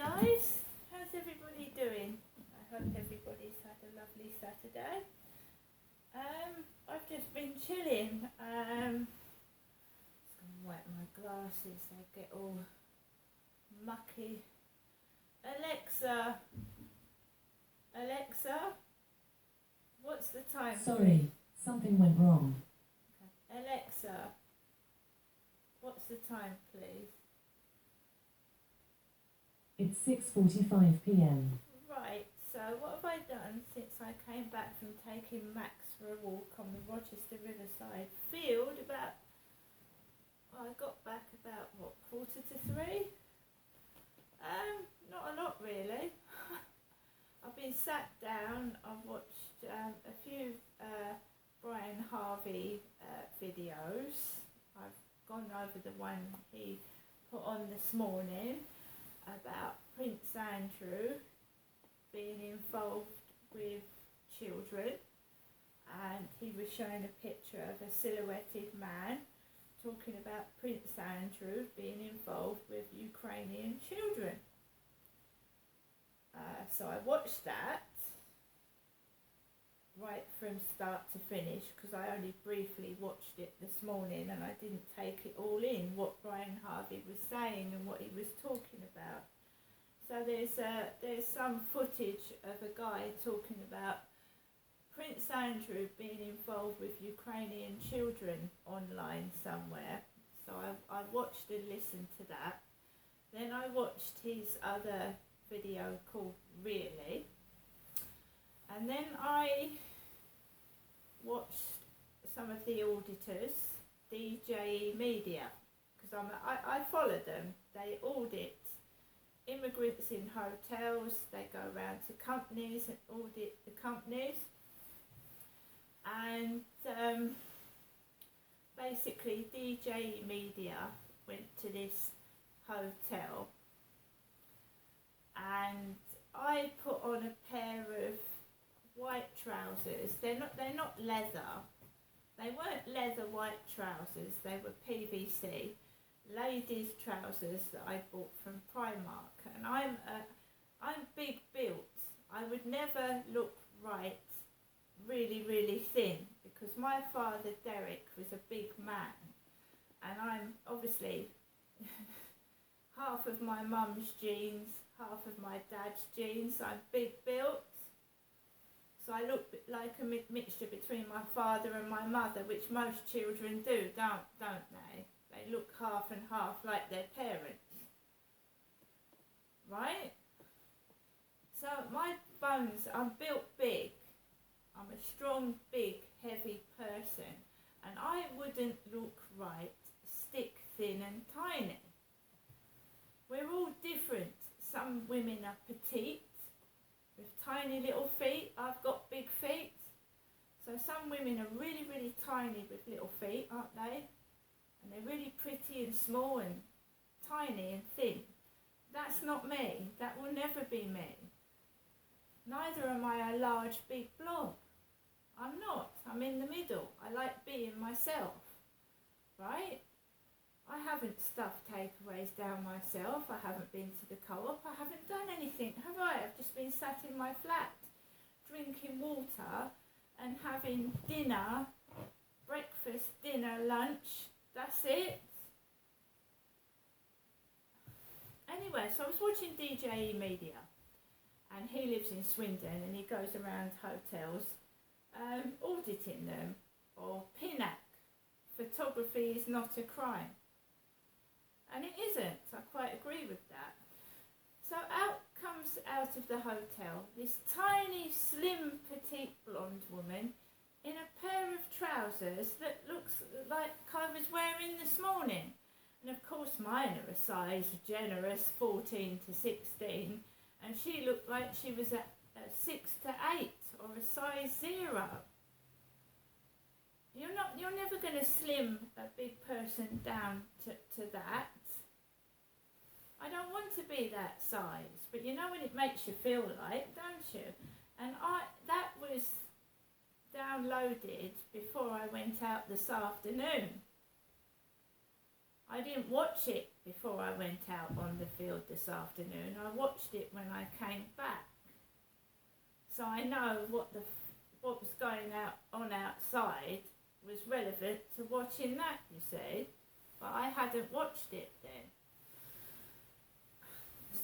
guys, how's everybody doing? I hope everybody's had a lovely Saturday. I've just been chilling. Just gonna wipe my glasses, they get all mucky. Alexa, what's the time? Sorry, something went wrong. Okay. Alexa, what's the time, please? It's 6:45 p.m. Right, so what have I done since I came back from taking Max for a walk on the Rochester Riverside field I got back about, 2:45? Not a lot really. I've been sat down, I've watched a few Brian Harvey videos. I've gone over the one he put on this morning about Prince Andrew being involved with children, and he was showing a picture of a silhouetted man talking about Prince Andrew being involved with Ukrainian children. So I watched that right from start to finish, because I only briefly watched it this morning and I didn't take it all in, what Brian Harvey was saying and what he was talking about. So there's some footage of a guy talking about Prince Andrew being involved with Ukrainian children online somewhere. So I watched and listened to that. Then I watched his other video called Really. And then I watched some of the auditors, DJE Media, because I follow them. They audit immigrants in hotels, they go around to companies and audit the companies. And basically DJE Media went to this hotel and I put on a pair of white trousers. They're not leather. They weren't leather white trousers. They were PVC ladies trousers that I bought from Primark. And I'm big built. I would never look right really thin, because my father Derek was a big man, and I'm obviously half of my mum's genes, half of my dad's genes. I'm big built, so I look like a mixture between my father and my mother, which most children do, don't they? They look half and half like their parents, right? So my bones, I'm built big. I'm a strong, big, heavy person, and I wouldn't look right stick thin and tiny. We're all different. Some women are petite with tiny little feet. I've got big feet. So some women are really tiny with little feet, aren't they? And they're really pretty and small and tiny and thin. That's not me. That will never be me. Neither am I a large, big blob. I'm not. I'm in the middle. I like being myself, right? I haven't stuffed takeaways down myself. I haven't been to the co-op. I haven't done anything, have I? I've just been sat in my flat, drinking water and having dinner, breakfast, dinner, lunch. That's it. Anyway, so I was watching DJE Media, and he lives in Swindon, and he goes around hotels auditing them, or PINAC, photography is not a crime. And it isn't, I quite agree with that. So out comes out of the hotel this tiny, slim, petite blonde woman in a pair of trousers that looks like I was wearing this morning. And of course mine are a size generous 14 to 16, and she looked like she was a 6 to 8 or a size 0. You're never going to slim a big person down to that. I don't want to be that size, but you know what it makes you feel like, don't you? And that was downloaded before I went out this afternoon. I didn't watch it before I went out on the field this afternoon. I watched it when I came back. So I know what was going on outside was relevant to watching that, you see. But I hadn't watched it then.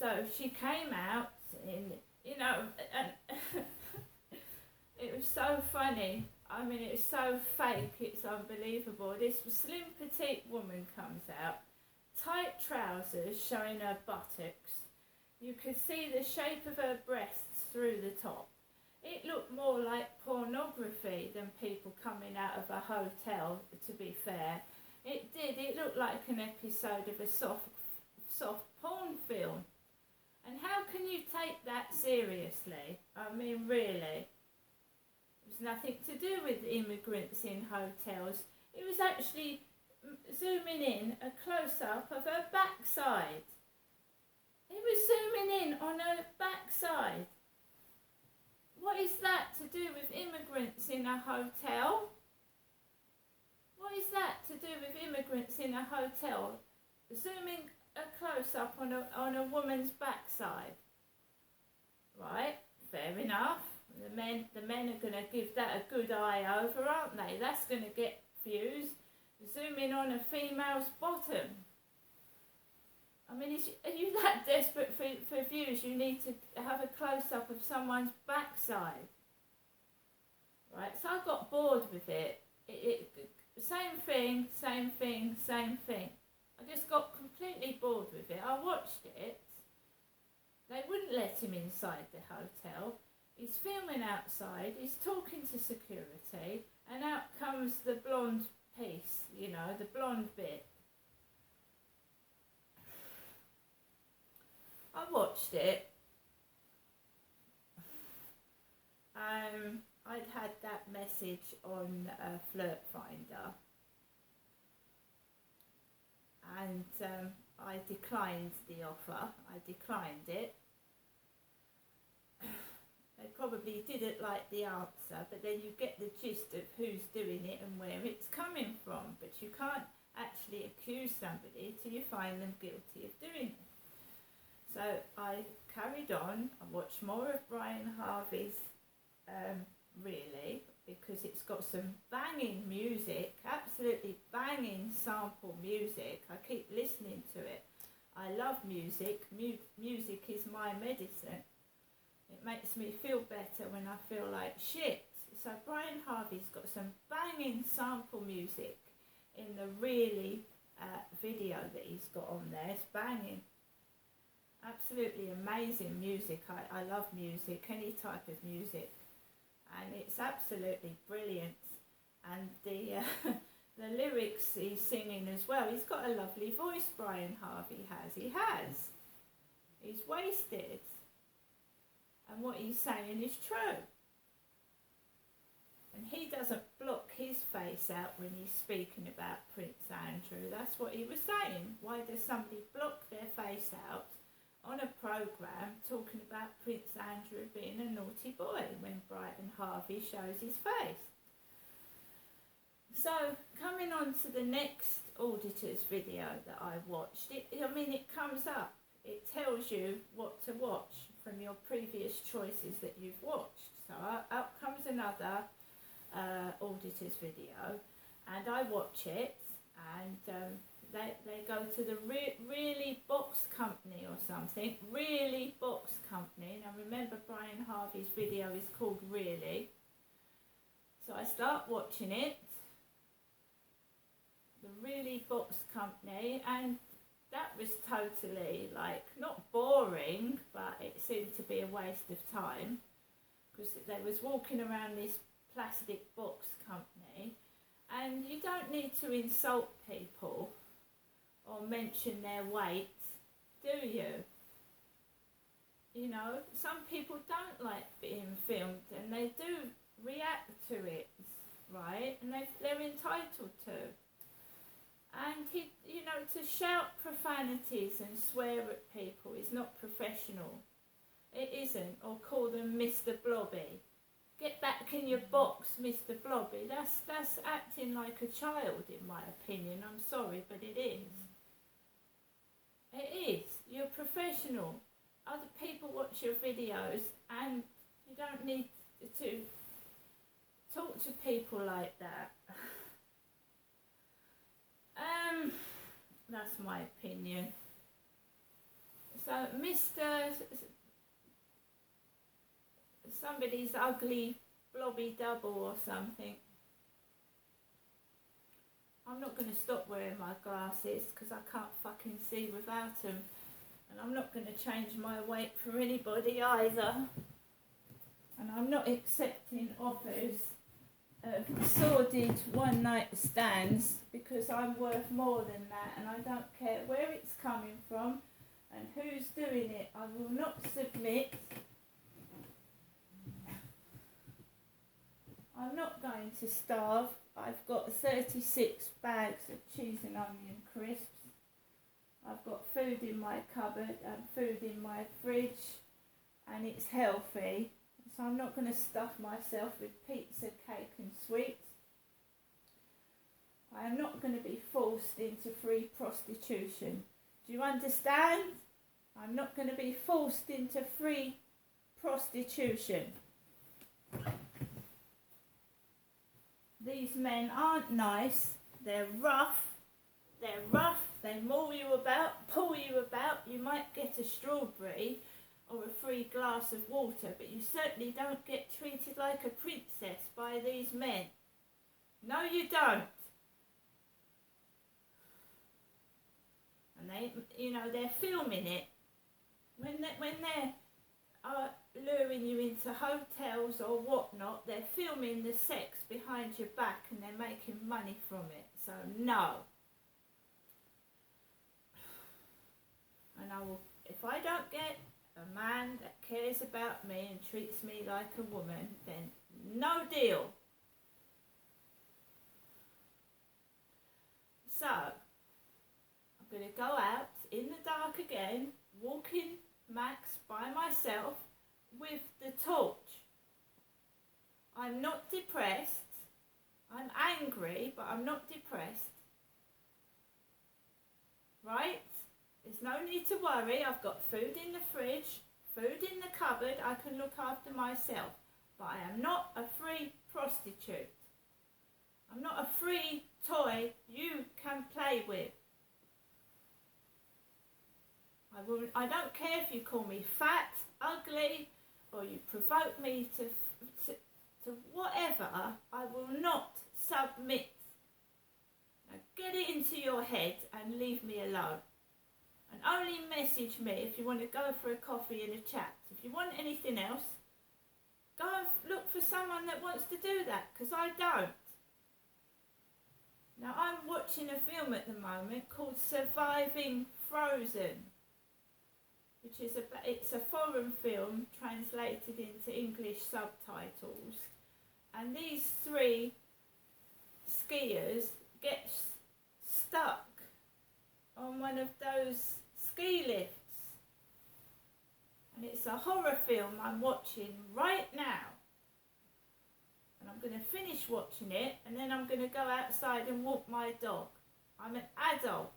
So she came out and it was so funny. I mean, it was so fake, it's unbelievable. This slim, petite woman comes out, tight trousers showing her buttocks. You could see the shape of her breasts through the top. It looked more like pornography than people coming out of a hotel, to be fair. It did. It looked like an episode of a soft porn film. And how can you take that seriously? I mean, really. It was nothing to do with immigrants in hotels. It was actually zooming in a close-up of her backside. It was zooming in on her backside. What is that to do with immigrants in a hotel? What is that to do with immigrants in a hotel? Zooming a close-up on a woman's backside. Right, fair enough. The men are going to give that a good eye over, aren't they? That's going to get views. Zoom in on a female's bottom. I mean, are you that desperate for views? You need to have a close-up of someone's backside. Right, so I got bored with it. Same thing. I just got completely bored with it. I watched it. They wouldn't let him inside the hotel. He's filming outside. He's talking to security. And out comes the blonde piece, the blonde bit. I watched it. I'd had that message on Flirt Finder. And I declined the offer. I declined it. They probably didn't like the answer, but then you get the gist of who's doing it and where it's coming from. But you can't actually accuse somebody till you find them guilty of doing it. So I carried on. I watched more of Brian Harvey's Really, because it's got some banging music, absolutely banging sample music. I keep listening to it. I love music. Music is my medicine. It makes me feel better when I feel like shit. So Brian Harvey's got some banging sample music in the Really video that he's got on there. It's banging. Absolutely amazing music. I love music, any type of music. And it's absolutely brilliant. And the the lyrics he's singing as well. He's got a lovely voice, Brian Harvey has. He has. He's wasted. And what he's saying is true. And he doesn't block his face out when he's speaking about Prince Andrew. That's what he was saying. Why does somebody block their face out on a programme talking about Prince Andrew being a naughty boy when Brian Harvey shows his face? So, coming on to the next auditor's video that I watched, it comes up. It tells you what to watch from your previous choices that you've watched. So up comes another auditor's video, and I watch it, and they go to the Really Box Company or something. Really Box Company. Now remember, Brian Harvey's video is called Really. So I start watching it. The Really Box Company, and that was totally, not boring, but it seemed to be a waste of time, because they was walking around this plastic box company, and you don't need to insult people or mention their weight, do you? Some people don't like being filmed, and they do react to it, right? And they're entitled to. And to shout profanities and swear at people is not professional. It isn't. Or call them Mr. Blobby. Get back in your box, Mr. Blobby. That's acting like a child, in my opinion. I'm sorry, but it is. It is. You're a professional. Other people watch your videos and you don't need to talk to people like that. That's my opinion. So, Mr. Somebody's ugly blobby double or something. I'm not going to stop wearing my glasses because I can't fucking see without them. And I'm not going to change my weight for anybody either. And I'm not accepting offers of sordid one-night stands because I'm worth more than that, and I don't care where it's coming from and who's doing it. I will not submit. I'm not going to starve. I've got 36 bags of cheese and onion crisps. I've got food in my cupboard and food in my fridge, and it's healthy. So I'm not going to stuff myself with pizza, cake and sweets. I am not going to be forced into free prostitution. Do you understand? I'm not going to be forced into free prostitution. These men aren't nice. They're rough. They maul you about, pull you about. You might get a strawberry or a free glass of water, but you certainly don't get treated like a princess by these men. No, you don't. And they're filming it. When they're luring you into hotels or whatnot, they're filming the sex behind your back and they're making money from it. So no. And if I don't get a man that cares about me and treats me like a woman, then no deal. So, I'm going to go out in the dark again, walking Max by myself with the torch. I'm not depressed. I'm angry, but I'm not depressed. Right? There's no need to worry. I've got food in the fridge, food in the cupboard. I can look after myself. But I am not a free prostitute. I'm not a free toy you can play with. I don't care if you call me fat, ugly, or you provoke me to whatever. I will not submit. Now get it into your head and leave me alone. And only message me if you want to go for a coffee and a chat. If you want anything else, go and look for someone that wants to do that, because I don't. Now I'm watching a film at the moment called Surviving Frozen, which is it's a foreign film translated into English subtitles. And these three skiers get stuck on one of those ski lifts. And it's a horror film I'm watching right now. And I'm going to finish watching it and then I'm going to go outside and walk my dog. I'm an adult.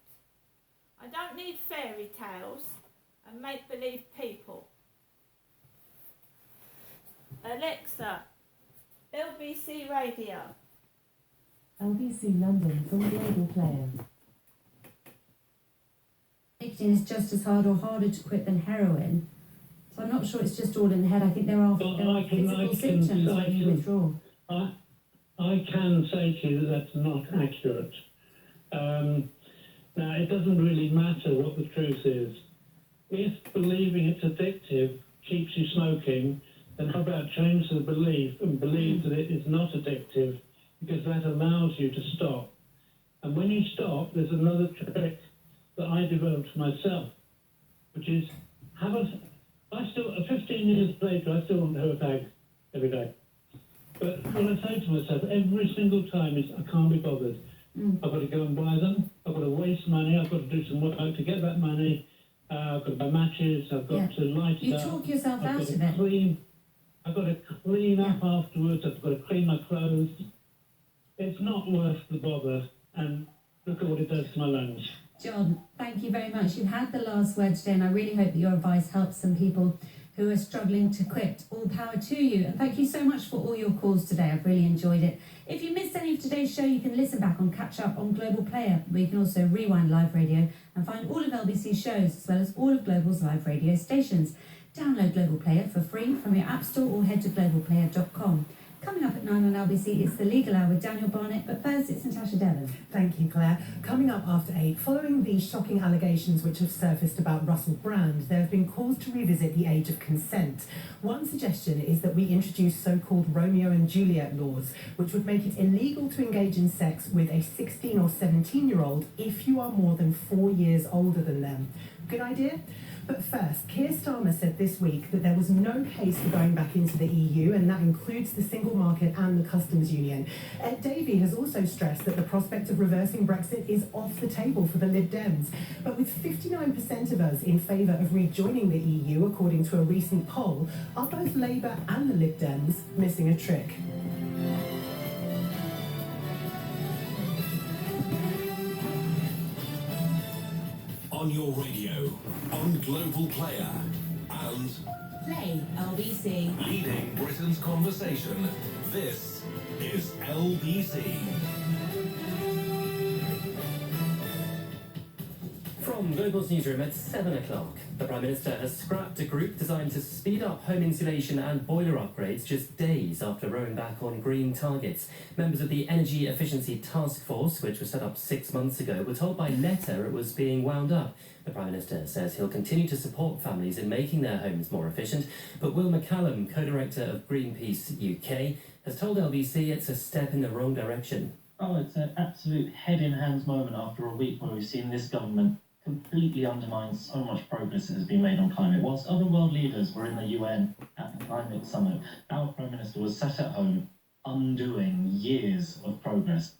I don't need fairy tales and make-believe people. Alexa, LBC Radio. LBC London full global player. Nicotine is just as hard or harder to quit than heroin. So I'm not sure it's just all in the head. I think there are physical symptoms when you withdraw. I can say to you that that's not accurate. Now, it doesn't really matter what the truth is. If believing it's addictive keeps you smoking, then how about change the belief and believe that it is not addictive, because that allows you to stop. And when you stop, there's another trick that I developed myself, which is 15 years later, I still want to have a fag every day. But what I say to myself every single time is, I can't be bothered. I've got to go and buy them. I've got to waste money. I've got to do some work to get that money. I've got to buy matches. I've got to light it up. You talk yourself I've out got of to it. I've got to clean up afterwards. I've got to clean my clothes. It's not worth the bother. And look at what it does to my lungs. John, thank you very much. You've had the last word today, and I really hope that your advice helps some people who are struggling to quit. All power to you. And thank you so much for all your calls today. I've really enjoyed it. If you missed any of today's show, you can listen back on Catch Up on Global Player, where you can also rewind live radio and find all of LBC's shows, as well as all of Global's live radio stations. Download Global Player for free from your app store or head to globalplayer.com. Coming up at 9 on LBC, it's the Legal Hour with Daniel Barnett, but first it's Natasha Devon. Thank you, Claire. Coming up after 8, following the shocking allegations which have surfaced about Russell Brand, there have been calls to revisit the age of consent. One suggestion is that we introduce so-called Romeo and Juliet laws, which would make it illegal to engage in sex with a 16 or 17-year-old if you are more than 4 years older than them. Good idea? But first, Keir Starmer said this week that there was no case for going back into the EU, and that includes the single market and the customs union. Ed Davey has also stressed that the prospect of reversing Brexit is off the table for the Lib Dems. But with 59% of us in favour of rejoining the EU, according to a recent poll, are both Labour and the Lib Dems missing a trick? On your radio, on Global Player, and Play LBC. leading Britain's conversation. This is LBC. From Global's newsroom at 7 o'clock, the Prime Minister has scrapped a group designed to speed up home insulation and boiler upgrades just days after rowing back on green targets. Members of the Energy Efficiency Task Force, which was set up 6 months ago, were told by letter it was being wound up. The Prime Minister says he'll continue to support families in making their homes more efficient, but Will McCallum, co-director of Greenpeace UK, has told LBC it's a step in the wrong direction. Oh, it's an absolute head-in-hands moment after a week where we've seen this government completely undermine so much progress that has been made on climate. Whilst other world leaders were in the UN at the climate summit, our Prime Minister was sat at home undoing years of progress.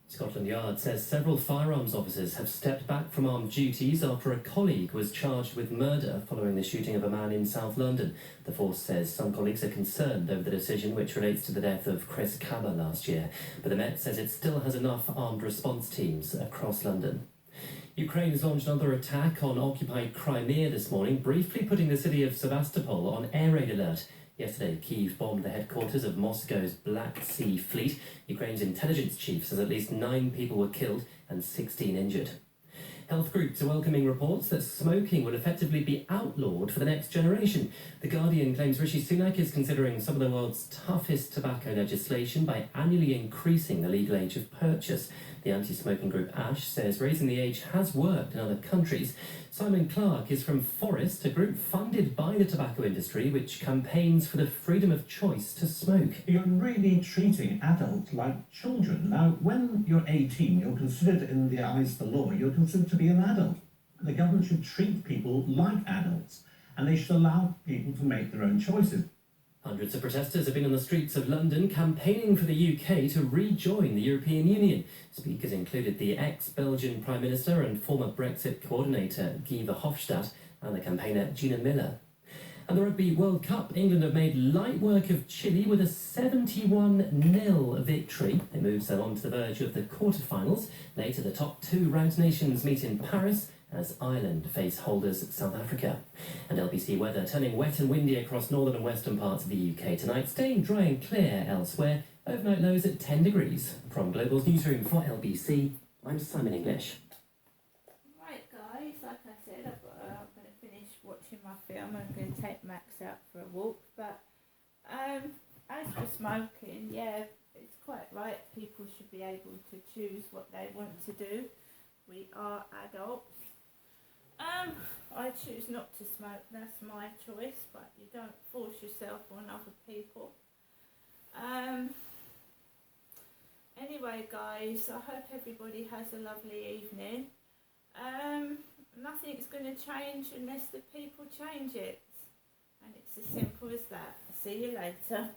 Scotland Yard says several firearms officers have stepped back from armed duties after a colleague was charged with murder following the shooting of a man in South London. The force says some colleagues are concerned over the decision, which relates to the death of Chris Cabba last year. But the Met says it still has enough armed response teams across London. Ukraine has launched another attack on occupied Crimea this morning, briefly putting the city of Sevastopol on air raid alert. Yesterday, Kyiv bombed the headquarters of Moscow's Black Sea Fleet. Ukraine's intelligence chief says at least 9 people were killed and 16 injured. Health groups are welcoming reports that smoking will effectively be outlawed for the next generation. The Guardian claims Rishi Sunak is considering some of the world's toughest tobacco legislation by annually increasing the legal age of purchase. The anti-smoking group ASH says raising the age has worked in other countries. Simon Clark is from Forest, a group funded by the tobacco industry which campaigns for the freedom of choice to smoke. You're really treating adults like children. Now, when you're 18, you're considered, in the eyes of the law, you're considered to be an adult. The government should treat people like adults, and they should allow people to make their own choices. Hundreds of protesters have been on the streets of London campaigning for the UK to rejoin the European Union. Speakers included the ex-Belgian Prime Minister and former Brexit coordinator Guy Verhofstadt and the campaigner Gina Miller. And the Rugby World Cup, England have made light work of Chile with a 71-0 victory. It moves them on to the verge of the quarterfinals. Later, the top 2 ranked nations meet in Paris as Ireland face holders South Africa. And LBC weather turning wet and windy across northern and western parts of the UK tonight, staying dry and clear elsewhere. Overnight lows at 10 degrees. From Global's newsroom for LBC, I'm Simon English. Right, guys, like I said, I'm going to finish watching my film. I'm going to take Max out for a walk. But as for smoking, yeah, it's quite right. People should be able to choose what they want to do. We are adults. I choose not to smoke, that's my choice, but you don't force yourself on other people. Anyway, guys, I hope everybody has a lovely evening. Nothing's going to change unless the people change it. And it's as simple as that. See you later.